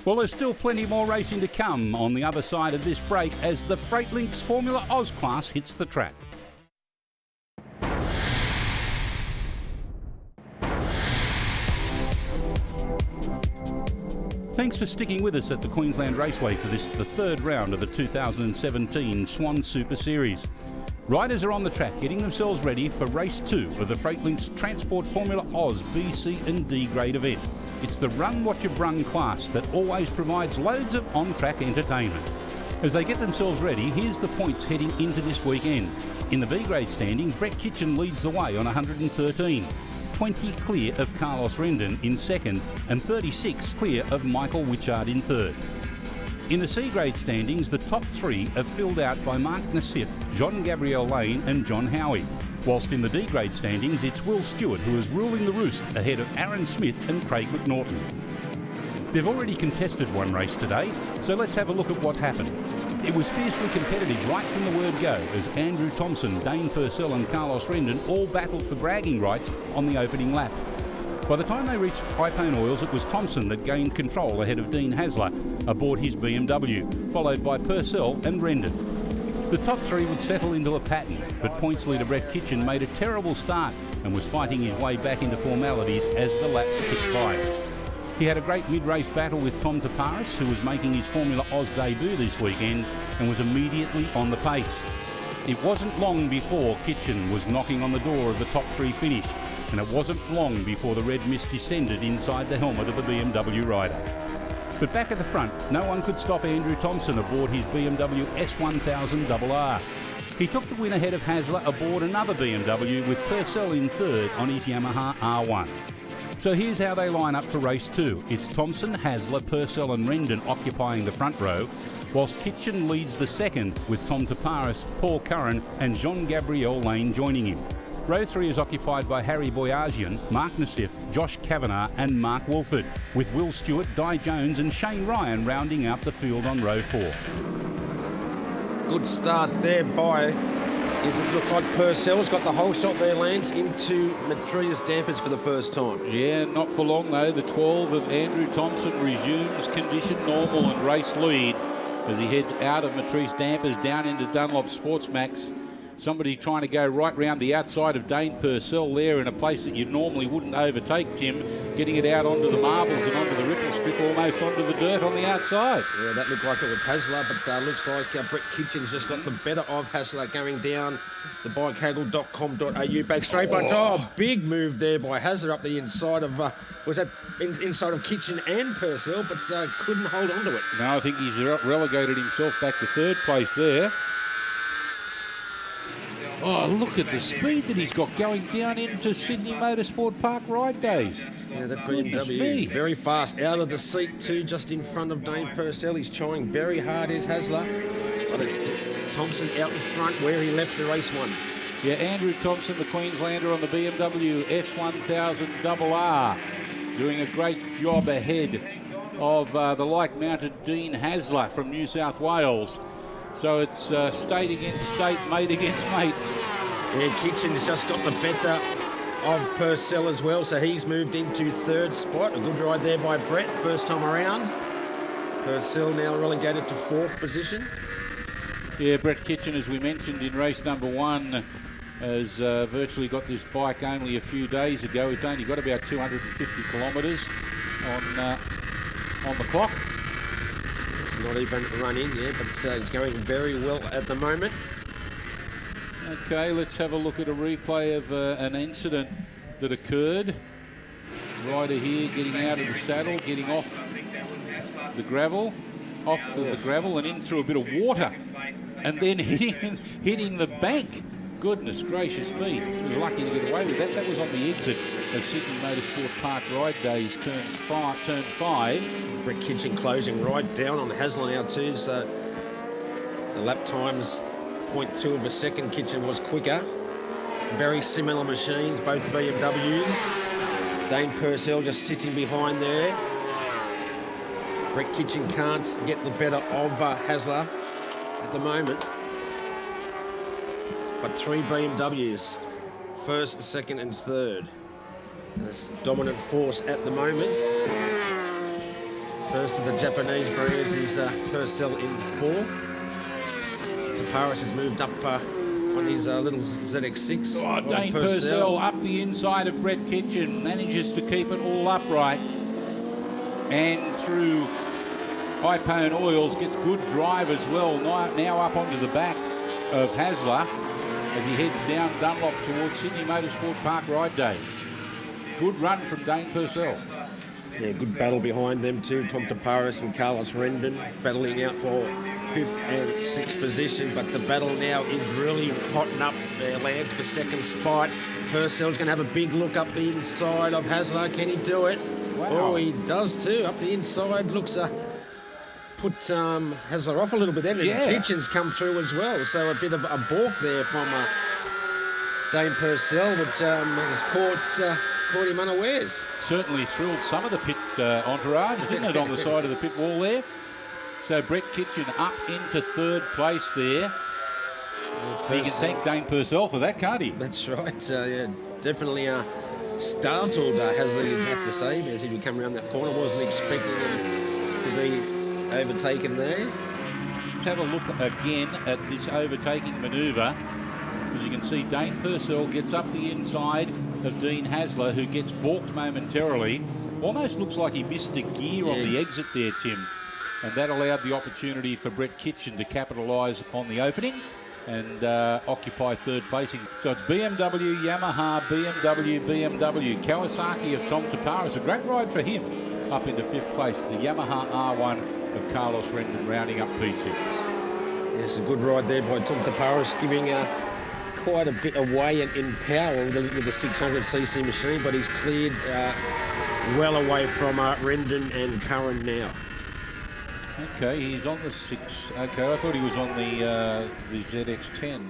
Well, there's still plenty more racing to come on the other side of this break as the Freightlink's Formula Oz class hits the track. Thanks for sticking with us at the Queensland Raceway for the third round of the 2017 Swann Super Series. Riders are on the track getting themselves ready for race 2 of the Freightlink's Transport Formula Oz B, C and D grade event. It's the Run What You Brung class that always provides loads of on-track entertainment. As they get themselves ready, here's the points heading into this weekend. In the B grade standings, Brett Kitchen leads the way on 113. 20 clear of Carlos Rendon in second and 36 clear of Michael Witchard in third. In the C grade standings, the top 3 are filled out by Mark Nassif, John Gabriel Lane and John Howie. Whilst in the D grade standings, it's Will Stewart who is ruling the roost ahead of Aaron Smith and Craig McNaughton. They've already contested one race today, so let's have a look at what happened. It was fiercely competitive right from the word go as Andrew Thompson, Dane Purcell and Carlos Rendon all battled for bragging rights on the opening lap. By the time they reached Ipone Oils, it was Thompson that gained control ahead of Dean Hasler aboard his BMW, followed by Purcell and Rendon. The top 3 would settle into a pattern, but points leader Brett Kitchen made a terrible start and was fighting his way back into formalities as the laps ticked by. He had a great mid-race battle with Tom Taparis, who was making his Formula Oz debut this weekend and was immediately on the pace. It wasn't long before Kitchen was knocking on the door of the top 3 finish, and it wasn't long before the red mist descended inside the helmet of the BMW rider. But back at the front, no one could stop Andrew Thompson aboard his BMW S1000RR. He took the win ahead of Hasler aboard another BMW with Purcell in third on his Yamaha R1. So here's how they line up for race 2. It's Thompson, Hasler, Purcell and Rendon occupying the front row, whilst Kitchen leads the second with Tom Taparis, Paul Curran and Jean Gabriel Lane joining him. Row 3 is occupied by Harry Boyajian, Mark Nassif, Josh Kavanagh and Mark Wolford, with Will Stewart, Di Jones and Shane Ryan rounding out the field on row 4. Good start there by, does it look like Purcell's got the whole shot there, Lance, into Matria's dampers for the first time. Yeah, not for long though. The 12 of Andrew Thompson resumes condition normal and race lead as he heads out of Matrice dampers down into Dunlop Sportsmax. Somebody trying to go right round the outside of Dane Purcell there in a place that you normally wouldn't overtake, Tim, getting it out onto the marbles and onto the ripple strip, almost onto the dirt on the outside. Yeah, that looked like it was Hasler, but looks like Brett Kitchen's just got the better of Hasler going down the bikehaggle.com.au back straight. But big move there by Hasler up the inside of, was that inside of Kitchen and Purcell, but couldn't hold on to it. No, I think he's relegated himself back to third place there. Oh, look at the speed that he's got going down into Sydney Motorsport Park ride days. Yeah, that BMW is very fast. Out of the seat too, just in front of Dane Purcell. He's trying very hard, is Hasler. But it's Thompson out in front where he left the race one. Yeah, Andrew Thompson, the Queenslander on the BMW S1000RR, doing a great job ahead of the like-mounted Dean Hasler from New South Wales. So it's state against state, mate against mate. Yeah, Kitchen's just got the better of Purcell as well, so he's moved into third spot. A good ride there by Brett, first time around. Purcell now relegated to fourth position. Yeah, Brett Kitchen, as we mentioned in race number 1, has virtually got this bike only a few days ago. It's only got about 250 kilometres on the clock. It's not even run in yet, but it's going very well at the moment. Okay, let's have a look at a replay of an incident that occurred. Rider here getting out of the saddle, getting off the gravel, and in through a bit of water, and then hitting the bank. Goodness gracious me, he was lucky to get away with that. That was on the exit of Sydney Motorsport Park Ride Days, turn 5. Brett Kitchen closing right down on Hasler now too, so the lap times 0.2 of a second. Kitchen was quicker. Very similar machines, both BMWs. Dane Purcell just sitting behind there. Brett Kitchen can't get the better of Hasler at the moment. But 3 BMWs, first, second and third. This dominant force at the moment. First of the Japanese brands is Purcell in fourth. Taparis has moved up on his little ZX6. Oh, Dane Purcell up the inside of Brett Kitchen, manages to keep it all upright. And through Ipone Oils, gets good drive as well. Now up onto the back of Hasler as he heads down Dunlop towards Sydney Motorsport Park Ride Days. Good run from Dane Purcell. Yeah, good battle behind them too. Tom Taparis and Carlos Rendon battling out for 5th and 6th position, but the battle now is really hotting up. Lance for second spot. Purcell's going to have a big look up the inside of Hasler. Can he do it? Wow. Oh, he does too. Up the inside, looks put Hasler off a little bit then, and Yeah. Kitchen's come through as well. So a bit of a balk there from Dane Purcell, which has caught him unawares. Certainly thrilled some of the pit entourage, didn't it, on the side of the pit wall there. So Brett Kitchen up into third place there. He can thank Dane Purcell for that, can't he? That's right. Yeah, definitely startled Hasler, you'd have to say, as he come around that corner. Wasn't expecting him to be overtaken there. Let's have a look again at this overtaking manoeuvre. As you can see, Dane Purcell gets up the inside of Dean Hasler, who gets balked momentarily. Almost looks like he missed a gear on the exit there, Tim. And that allowed the opportunity for Brett Kitchen to capitalise on the opening and occupy third placing. So it's BMW, Yamaha, BMW, Kawasaki of Tom Taparis. A great ride for him up into 5th place. The Yamaha R1 of Carlos Rendon rounding up P6. Yes, a good ride there by Tom Taparis, giving quite a bit away in power with the 600cc machine, but he's cleared well away from Rendon and Curran now. Okay, he's on the 6. Okay, I thought he was on the ZX10,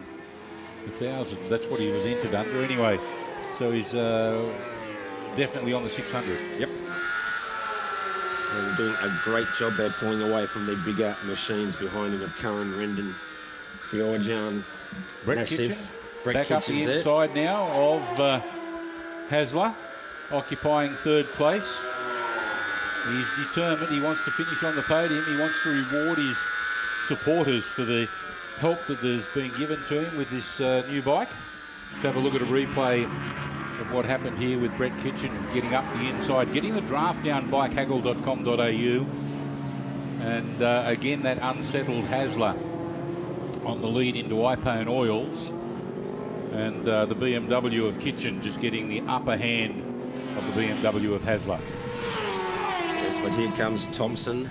the 1000. That's what he was entered under anyway. So he's definitely on the 600. Yep. And doing a great job there, pulling away from the bigger machines behind him of Curran, Rendon, Bjorjan, Nassif. Back up the inside now of Hasler, occupying third place. He's determined. He wants to finish on the podium. He wants to reward his supporters for the help that has been given to him with this new bike. Let's have a look at a replay of what happened here with Brett Kitchen getting up the inside, getting the draft down by haggle.com.au. And again, that unsettled Hasler on the lead into Ipone Oils. And the BMW of Kitchen just getting the upper hand of the BMW of Hasler. Yes, but here comes Thompson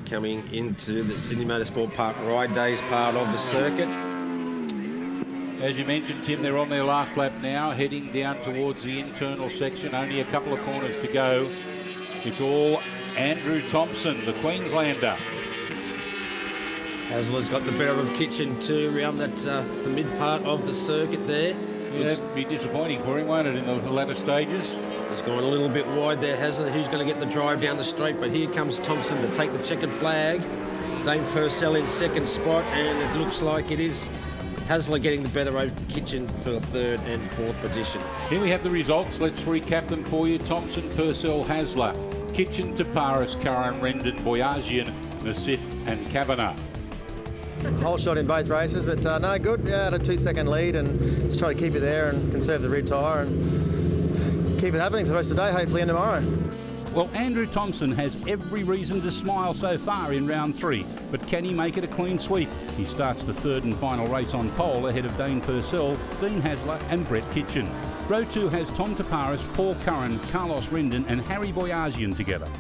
coming into the Sydney Motorsport Park Ride Days part of the circuit. As you mentioned, Tim, they're on their last lap now, heading down towards the internal section. Only a couple of corners to go. It's all Andrew Thompson, the Queenslander. Hasler's got the better of Kitchen too around that the mid part of the circuit there. Yeah, it'd be disappointing for him, won't it, in the latter stages? He's gone a little bit wide there, Hasler. Who's going to get the drive down the straight? But here comes Thompson to take the checkered flag. Dane Purcell in second spot, and it looks like it is Hasler getting the better of Kitchen for the third and fourth position. Here we have the results. Let's recap them for you. Thompson, Purcell, Hasler, Kitchen, Taparis, Curran, Rendon, Boyajian, Nassif and Kavanagh. whole shot in both races, but no, good. Yeah, had a 2-second lead and just try to keep it there and conserve the rear tyre and keep it happening for the rest of the day, hopefully, and tomorrow. Well, Andrew Thompson has every reason to smile so far in round 3, but can he make it a clean sweep? He starts the third and final race on pole ahead of Dane Purcell, Dean Hasler and Brett Kitchen. Row 2 has Tom Taparis, Paul Curran, Carlos Rendon and Harry Boyazian together.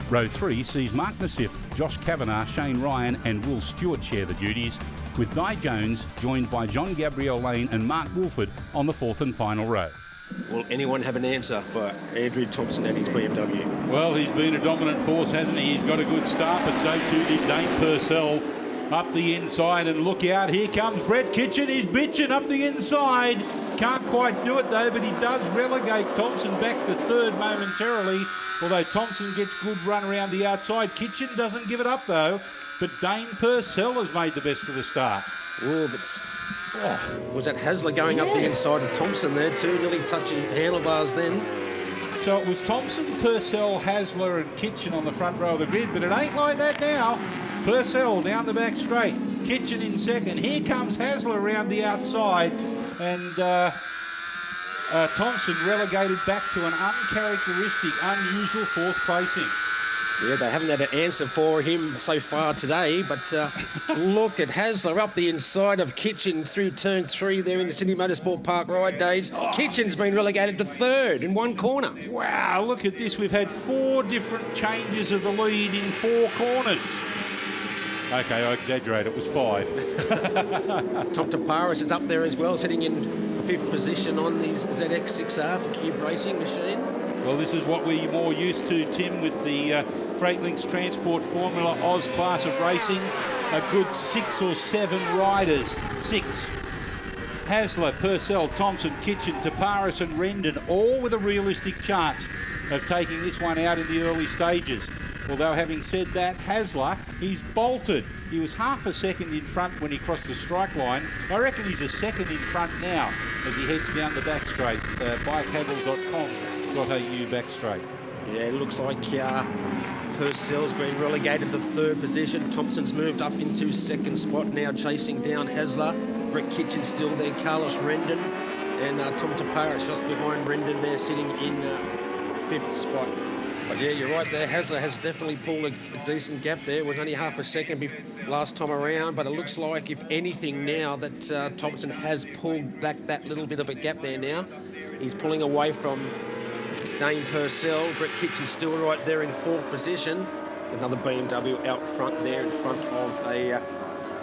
Row 3 sees Mark Nassif, Josh Kavanagh, Shane Ryan and Will Stewart share the duties, with Di Jones joined by John Gabriel Lane and Mark Wolford on the fourth and final row. Will anyone have an answer for Andrew Thompson and his BMW? Well, he's been a dominant force, hasn't he? He's got a good start, but so too did Dane Purcell up the inside. And look out, here comes Brett Kitchen. He's bitching up the inside. Can't quite do it though, but he does relegate Thompson back to third momentarily. Although Thompson gets good run around the outside. Kitchen doesn't give it up though, but Dane Purcell has made the best of the start. Oh, that's... Oh, was that Hasler going up the inside of Thompson there too, nearly touching handlebars then? So it was Thompson, Purcell, Hasler and Kitchen on the front row of the grid, but it ain't like that now. Purcell down the back straight, Kitchen in second. Here comes Hasler around the outside, and Thompson relegated back to an uncharacteristic, unusual fourth placing. Yeah, they haven't had an answer for him so far today, but look at Hasler up the inside of Kitchen through turn 3 there in the Sydney Motorsport Park ride days. Kitchen's been relegated to third in one corner. Wow, look at this. We've had 4 different changes of the lead in 4 corners. Okay, I exaggerate, it was 5. Tom Taparis is up there as well, sitting in 5th position on the ZX6R for Cube Racing machine. Well, this is what we're more used to, Tim, with the Freightlinks Transport Formula Oz class of racing. A good 6 or 7 riders. 6. Hasler, Purcell, Thompson, Kitchen, Taparis and Rendon, all with a realistic chance of taking this one out in the early stages. Although having said that, Hasler, he's bolted. He was half a second in front when he crossed the strike line. I reckon he's a second in front now as he heads down the back straight, bikehaggle.com.au back straight. Yeah, it looks like Purcell's been relegated to third position. Thompson's moved up into 2nd spot now, chasing down Hasler. Brett Kitchen still there, Carlos Rendon, and Tom Taparis just behind Rendon there, sitting in 5th spot. But yeah, you're right there. Hasler has definitely pulled a decent gap there with only half a second last time around. But it looks like, if anything now, that Thompson has pulled back that little bit of a gap there now. He's pulling away from Dane Purcell. Brett Kitchen still right there in 4th position. Another BMW out front there in front of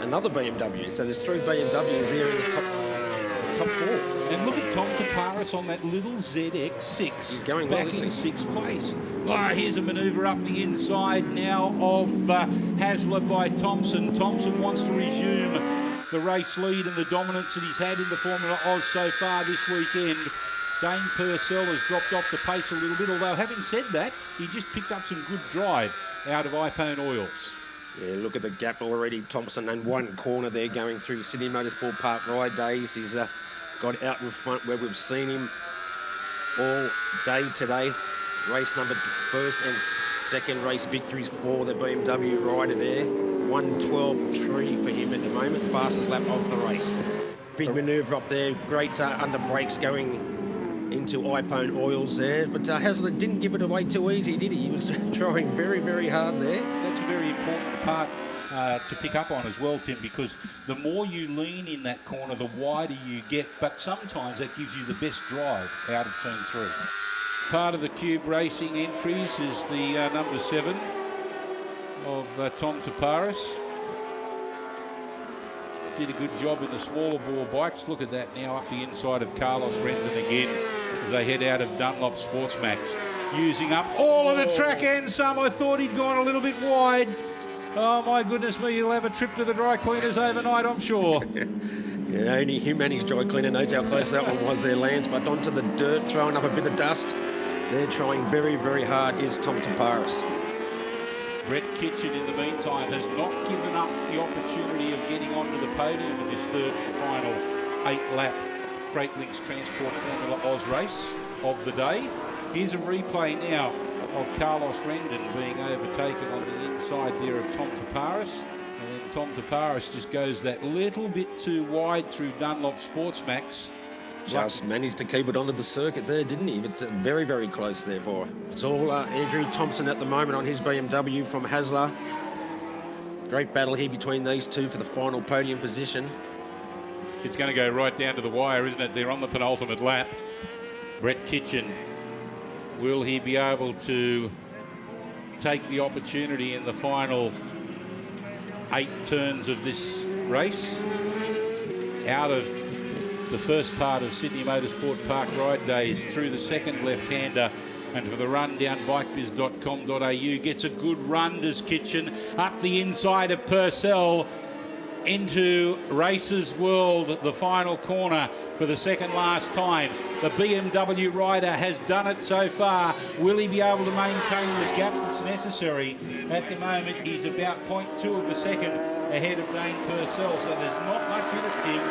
another BMW. So there's 3 BMWs there in the top 4. And look at Tom Taparis on that little ZX6. He's going back well, in isn't he? 6th place. Here's a manoeuvre up the inside now of Hasler by Thompson. Thompson wants to resume the race lead and the dominance that he's had in the Formula Oz so far this weekend. Dane Purcell has dropped off the pace a little bit, although having said that, he just picked up some good drive out of iPone Oils. Yeah, look at the gap already. Thompson in one corner there going through Sydney Motorsport Park ride days. He's got out in front where we've seen him all day today. Race number 1st and 2nd race victories for the BMW rider there. 1:12.3 for him at the moment. Fastest lap of the race. Big manoeuvre up there. Great under brakes going into iPone Oils there. But Hasler didn't give it away too easy, did he? He was trying very, very hard there. That's a very important part to pick up on as well, Tim, because the more you lean in that corner, the wider you get, but sometimes that gives you the best drive out of turn 3. Part of the Cube Racing entries is the number 7 of Tom Taparis. Did a good job in the smaller bore bikes. Look at that now up the inside of Carlos Rendon again as they head out of Dunlop Sportsmax. Using up all of the track and some. I thought he'd gone a little bit wide. Oh my goodness me, he'll have a trip to the dry cleaners overnight, I'm sure. Yeah, only him and his dry cleaner knows how close that one was there, Lance. But onto the dirt, throwing up a bit of dust. They're trying very, very hard is Tom Taparis. Brett Kitchen, in the meantime, has not given up the opportunity of getting onto the podium in this third and final 8-lap Freightlinks Transport Formula Oz race of the day. Here's a replay now of Carlos Rendon being overtaken on the inside there of Tom Taparis. And Tom Taparis just goes that little bit too wide through Dunlop Sports Max. Just managed to keep it onto the circuit there, didn't he? But very, very close there for. It's all Andrew Thompson at the moment on his BMW from Hasler. Great battle here between these two for the final podium position. It's going to go right down to the wire, isn't it? They're on the penultimate lap. Brett Kitchen, will he be able to take the opportunity in the final 8 turns of this race? Out of the first part of Sydney Motorsport Park Ride Days, through the second left-hander, and for the run down bikebiz.com.au, gets a good run, does Kitchen, up the inside of Purcell into Races World, the final corner for the second last time. The BMW rider has done it so far. Will he be able to maintain the gap that's necessary? At the moment, he's about 0.2 of a second ahead of Dane Purcell, so there's not much in it, Tim.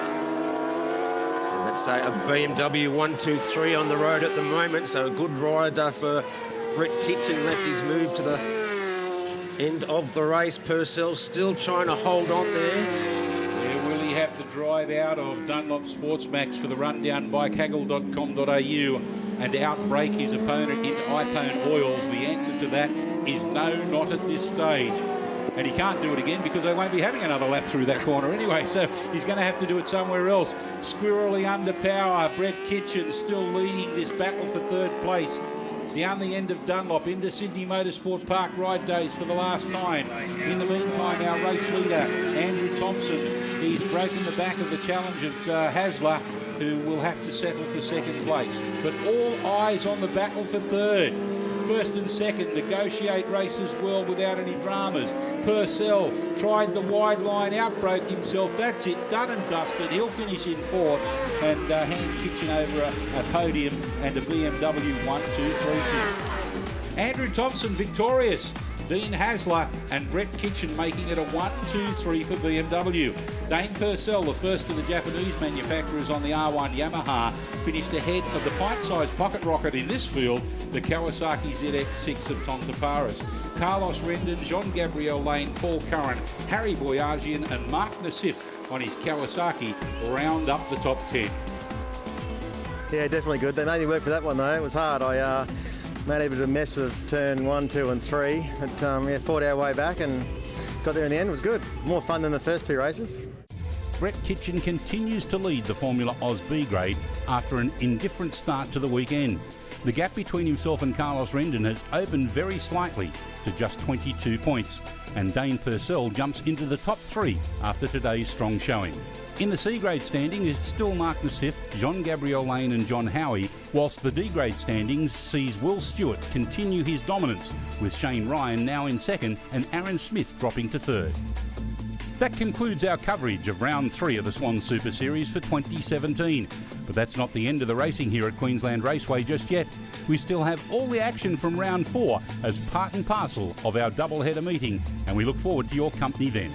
So that's a BMW 123 on the road at the moment. So a good rider for Brett Kitchen. Left his move to the end of the race. Purcell still trying to hold on there. Will he have to drive out of Dunlop Sports Max for the rundown by Kaggle.com.au and outbrake his opponent into iPone Oils? The answer to that is no, not at this stage. And he can't do it again because they won't be having another lap through that corner anyway, so he's going to have to do it somewhere else. Squirrely under power. Brett Kitchen still leading this battle for third place. Down the end of Dunlop into Sydney Motorsport Park Ride Days for the last time. In the meantime, our race leader, Andrew Thompson, he's broken the back of the challenge of Hasler, who will have to settle for second place. But all eyes on the battle for third. First and second negotiate Races World without any dramas. Purcell tried the wide line, outbroke himself. That's it, done and dusted. He'll finish in fourth and hand Kitchen over a podium and a BMW 1-2-3 2. Andrew Thompson victorious. Dean Hasler and Brett Kitchen making it a 1-2-3 for BMW. Dane Purcell, the first of the Japanese manufacturers on the R1 Yamaha, finished ahead of the pint-sized pocket rocket in this field, the Kawasaki ZX6 of Tom Taparis. Carlos Rendon, Jean-Gabriel Lane, Paul Curran, Harry Boyajian and Mark Nassif on his Kawasaki round up the top 10. Yeah, definitely good. They made me work for that one though. It was hard. I made a bit of a mess of turn 1, 2 and 3, but fought our way back and got there in the end. It was good. More fun than the first 2 races. Brett Kitchen continues to lead the Formula Oz B grade after an indifferent start to the weekend. The gap between himself and Carlos Rendon has opened very slightly to just 22 points, and Dane Purcell jumps into the top 3 after today's strong showing. In the C grade standing is still Mark Nassif, Jean-Gabriel Lane and John Howie, whilst the D grade standings sees Will Stewart continue his dominance, with Shane Ryan now in second and Aaron Smith dropping to third. That concludes our coverage of round 3 of the Swann Super Series for 2017. But that's not the end of the racing here at Queensland Raceway just yet. We still have all the action from round 4 as part and parcel of our doubleheader meeting, and we look forward to your company then.